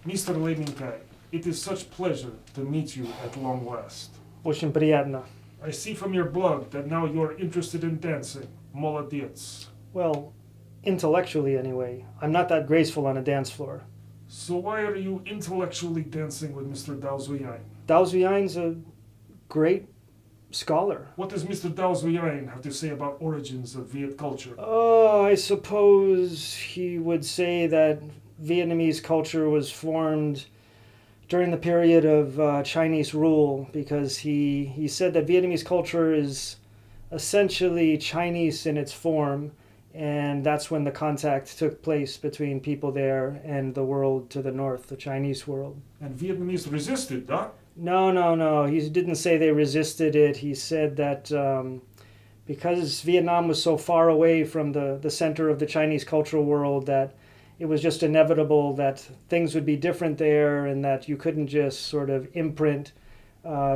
Mr. Lei Minkai, it is such pleasure to meet you at long last. Очень приятно. I see from your blog that now you are interested in dancing. Молодец. Well, intellectually anyway. I'm not that graceful on a dance floor. So why are you intellectually dancing with Mr. Đào Duy Anh? Đào Duy Anh's a great scholar. What does Mr. Đào Duy Anh have to say about origins of Viet culture? Oh, I suppose he would say that Vietnamese culture was formed during the period of Chinese rule, because he said that Vietnamese culture is essentially Chinese in its form, and that's when the contact took place between people there and the world to the north, the Chinese world. And Vietnamese resisted, huh? No. He didn't say they resisted it. He said that because Vietnam was so far away from the center of the Chinese cultural world, that it was just inevitable that things would be different there, and that you couldn't just sort of imprint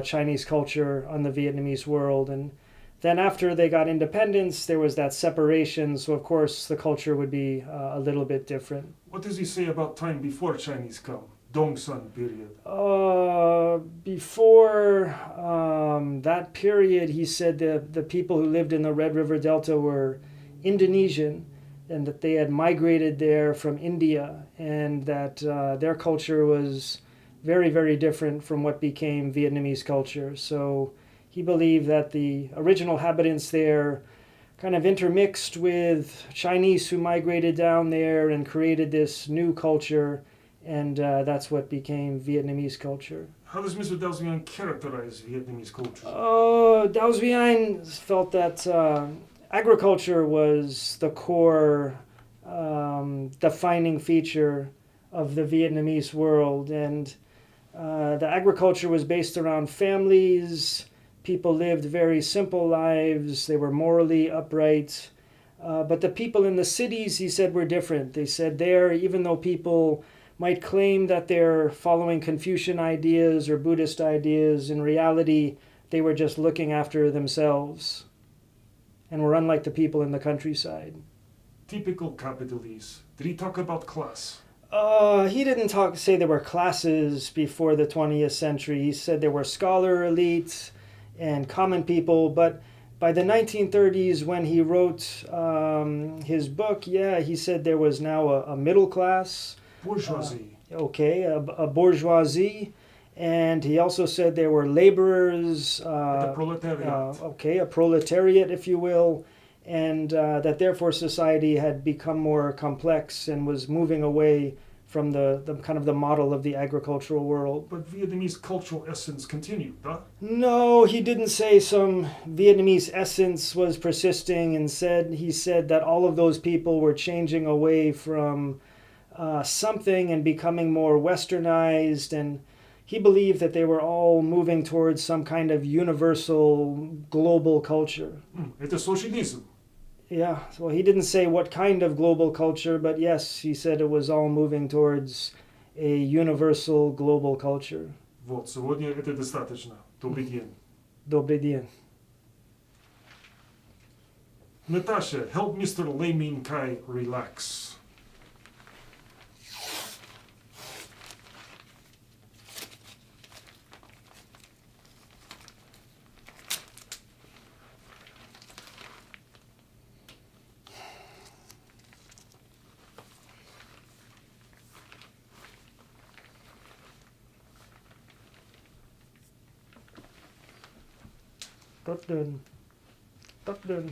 Chinese culture on the Vietnamese world. And then after they got independence, there was that separation, so of course the culture would be a little bit different. What does he say about time before Chinese come? Dong Sun period. Before that period, he said the people who lived in the Red River Delta were Indonesian, and that they had migrated there from India, and that their culture was very, very different from what became Vietnamese culture. So he believed that the original inhabitants there kind of intermixed with Chinese who migrated down there and created this new culture, and that's what became Vietnamese culture. How does Mr. Đào Duy Anh characterize Vietnamese culture? Đào Duy Anh felt that agriculture was the core defining feature of the Vietnamese world, and the agriculture was based around families. People lived very simple lives. They were morally upright. But the people in the cities, he said, were different. They said there, even though people might claim that they're following Confucian ideas or Buddhist ideas, in reality, they were just looking after themselves and were unlike the people in the countryside. Typical capitalese. Did he talk about class? He didn't say there were classes before the 20th century. He said there were scholar elites and common people, but by the 1930s, when he wrote his book, he said there was now a middle class. Bourgeoisie. A bourgeoisie. And he also said there were laborers. The proletariat. A proletariat, if you will. And that therefore society had become more complex and was moving away from the kind of the model of the agricultural world. But Vietnamese cultural essence continued, huh? No, he didn't say some Vietnamese essence was persisting, and he said that all of those people were changing away from something and becoming more westernized, and he believed that they were all moving towards some kind of universal global culture. Это socialism. Yeah, well, he didn't say what kind of global culture, but yes, he said it was all moving towards a universal global culture. Вот, сегодня это достаточно. Добрый день. Добрый день. Natasha, help Mr. Lei Minkai relax. Tốt đơn.